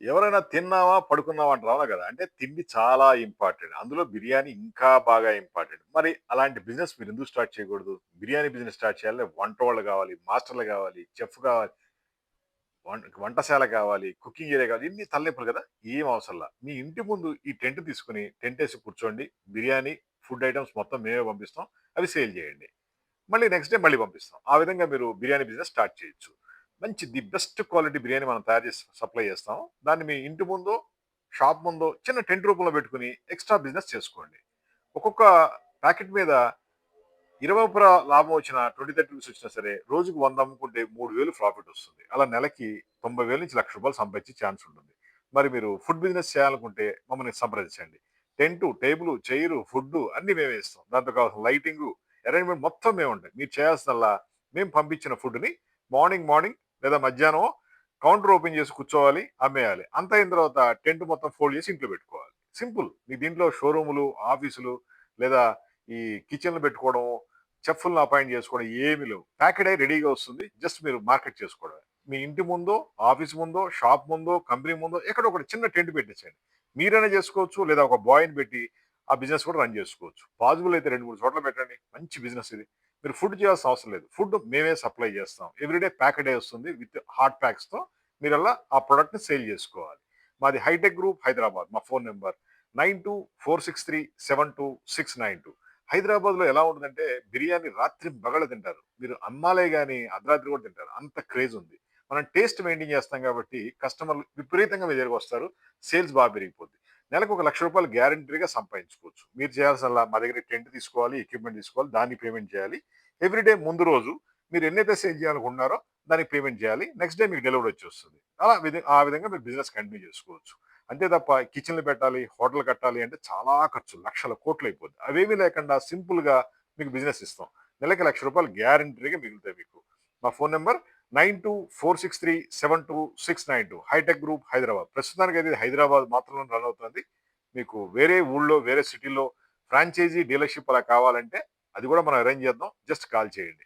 ఎవరైనా తిన్నావా, పడుకున్నావా అంటారు. అవునా గదా! అంటే తిండి చాలా ఇంపార్టెంట్. అందులో బిర్యానీ ఇంకా బాగా ఇంపార్టెంట్. మరి అలాంటి బిజినెస్ మీరెందుకు స్టార్ట్ చేయకూడదు? బిర్యానీ బిజినెస్ స్టార్ట్ చేయాలంటే వంటోళ్ళు గావాలి, మాస్టర్‌లు గావాలి, చెఫ్ గావాలి, వంటశాల గావాలి, కుకింగ్ ఏరియా గావాలి. ఇన్ని తలనొప్పులు గదా! ఏం అవసరంలా. మీ ఇంటి ముందు ఈ టెంట్ తీసుకొని టెంటేసి కూర్చోండి. బిర్యానీ, ఫుడ్ ఐటెమ్స్ మొత్తం మేమే పంపిస్తాం. అవి సేల్ జేయండి. మళ్ళీ నెక్స్ట్ డే మళ్ళీ పంపిస్తాం. ఆ విధంగా మీరు బిర్యానీ బిజినెస్ స్టార్ట్ చేయొచ్చు. మంచి ది బెస్ట్ క్వాలిటీ బిర్యానీ మనం తయారు చేసి సప్లై చేస్తాం. దాన్ని మీ ఇంటి ముందో, షాప్ ముందో చిన్న టెంట్ రూపంలో పెట్టుకొని ఎక్స్‌ట్రా బిజినెస్ చేసుకోండి. ఒక్కొక్క ప్యాకెట్ మీద రూ. 20 లాభం వచ్చినా, 20, 30 రూపీస్ వచ్చినా సరే రోజుకి 100 అమ్ముకుంటే 3000 ప్రాఫిట్ వస్తుంది. అలా నెలకి 90,000 నుంచి రూ. 1,00,000 సంపాదించే ఛాన్స్ ఉంటుంది. మరి మీరు ఫుడ్ బిజినెస్ చేయాలనుకుంటే మమ్మల్ని సంప్రదించండి. టెంటు, టేబులు, చైరు, ఫుడ్డు అన్నీ మేమే ఇస్తాం. దాంతో కావాల్సిన లైటింగు, అరేంజ్‌మెంట్ మొత్తం మేముంటాయి. మీరు చేయాల్సిందల్లా మేము పంపించిన ఫుడ్‌ని మార్నింగ్ లేదా మధ్యాహ్నం కౌంటర్ ఓపెన్ చేసి కూర్చోవాలి, అమ్మేయాలి. అంతా అయిన తర్వాత టెంట్ మొత్తం ఫోల్డ్ చేసి ఇంట్లో పెట్టుకోవాలి. సింపుల్. మీకు దీంట్లో షోరూములు, ఆఫీసులు లేదా ఈ కిచెన్‌లు పెట్టుకోవడం, చెఫ్‌లని అపాయింట్ చేసుకోవడం ఏమి లేవు. ప్యాకెడ్ అయ్యి రెడీగా వస్తుంది. జస్ట్ మీరు మార్కెట్ చేసుకోవడమే. మీ ఇంటి ముందో, ఆఫీస్ ముందో, షాప్ ముందో, కంపెనీ ముందో ఎక్కడో ఒకటి చిన్న టెంట్ పెట్టేసేయండి. మీరైనా చేసుకోవచ్చు. లేదా ఒక బాయ్‌ని పెట్టి ఆ బిజినెస్ కూడా రన్ చేసుకోవచ్చు. పాసిబుల్ అయితే 2, 3 చోట్ల పెట్టండి. మంచి బిజినెస్ ఇది. మీరు ఫుడ్ చేయాల్సిన అవసరం లేదు. ఫుడ్ మేమే సప్లై చేస్తాం. ఎవ్రీడే ప్యాకెడ్ అయ్యి వస్తుంది విత్ హాట్ ప్యాక్స్‌తో. మీరల్లా ఆ ప్రొడక్ట్‌ని సేల్ చేసుకోవాలి. మాది హైటెక్ గ్రూప్ హైదరాబాద్. మా ఫోన్ నంబర్ 9246372692. హైదరాబాద్‌లో ఎలా ఉంటదంటే బిర్యానీ రాత్రింబగళ్ళు తింటారు. మీరు అమ్మాలే గాని అర్ధరాత్రి కూడా తింటారు. అంత క్రేజ్ ఉంది. మనం టేస్ట్ మెయింటైన్ చేస్తాం కాబట్టి కస్టమర్‌లు విపరీతంగా మీ దగ్గరకొస్తారు. సేల్స్ బాగా పెరిగిపోద్ది. నెలకు ఒక రూ. 1,00,000 గ్యారంటీగా సంపాదించుకోవచ్చు. మీరు చేయాల్సిందల్లా మా దగ్గర టెంట్ తీసుకోవాలి, ఎక్విప్‌మెంట్ తీసుకోవాలి, దానికి పేమెంట్ చేయాలి. ఎవ్రీడే ముందు రోజు మీరు ఎన్నైతే సేల్ చేయాలనుకుంటున్నారో దానికి పేమెంట్ చేయాలి. నెక్స్ట్ డే మీకు డెలివరీ వచ్చేస్తుంది. ఆ విధంగా మీరు బిజినెస్ కంటిన్యూ చేసుకోవచ్చు. అంతే తప్ప కిచెన్‌లు పెట్టాలి, హోటల్ కట్టాలి అంటే చాలా ఖర్చులు. లక్షల కోట్లు అయిపోద్ది. అవేమీ లేకుండా సింపుల్‌గా మీకు బిజినెస్ ఇస్తాం. నెలకి రూ. 1,00,000 గ్యారంటీగా మిగులుతాయి మీకు. మా phone number 9246372692. Hitech Group Hyderabad. ప్రస్తుతానికైతే ఇది హైదరాబాద్ మాత్రమే రన్ అవుతుంది. మీకు వేరే ఊళ్ళో, వేరే సిటీలో ఫ్రాంచైజీ డీలర్‌షిప్ అలా కావాలంటే అది కూడా మనం అరేంజ్ చేద్దాం. జస్ట్ కాల్ చేయండి.